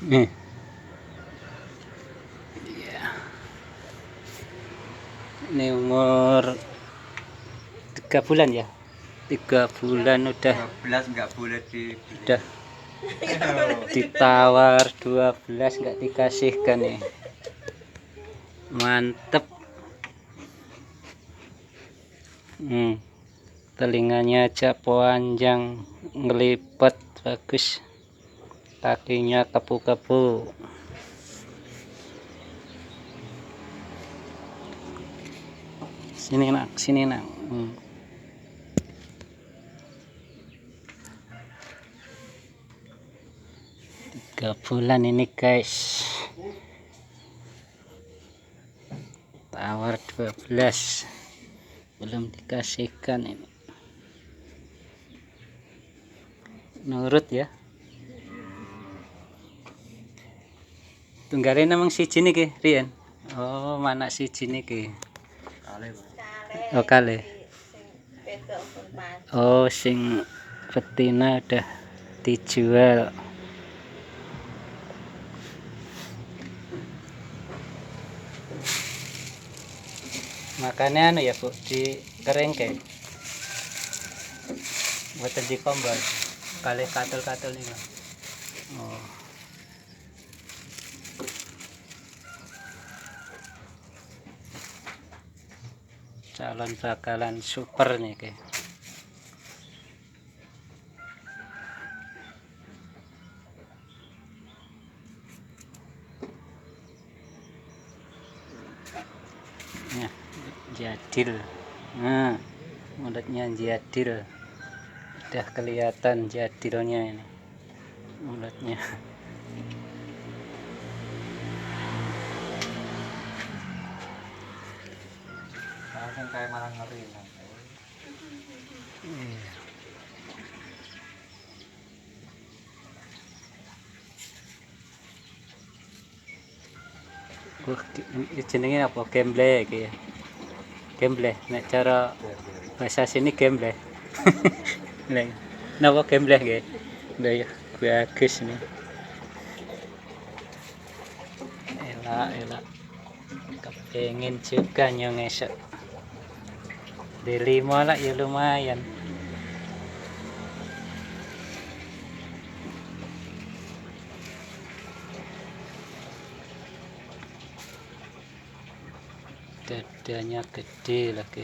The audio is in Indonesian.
Nih. Iya. Ini umur 3 bulan ya. 3 bulan udah 12 nggak boleh dibeli. udah ditawar 12 nggak dikasihkan nih. Mantep. Telinganya aja panjang, ngelipet bagus, kakinya kepu-kepu. Sini nak, sini nak. 3 bulan ini guys, tawar 12 belum dikasihkan ini. Nurut ya. Tunggalin namang siji niki, Rian. Oh, mana siji niki? Kali, Oh, kali. Oh, sing betina udah dijual. Makannya anu ya Bu, dikeringke. Buatan dikombal. Kali katul-katul ini. Oh. Calon bakalan super nih kayak. Nah, jadil. Nah, mulutnya jadil. Udah kelihatan jadilnya ini. Mulutnya. langsung kayak malah ngeri. Jenenge apa? Gemble iki ya. Gemble, nek cara bahasa sini gemble. Lah, napa gemble nggih? Lah ya, bagus nih. Elak. Kepengen juga nyong esok. Beli malah ya lumayan. Dadanya gede lagi.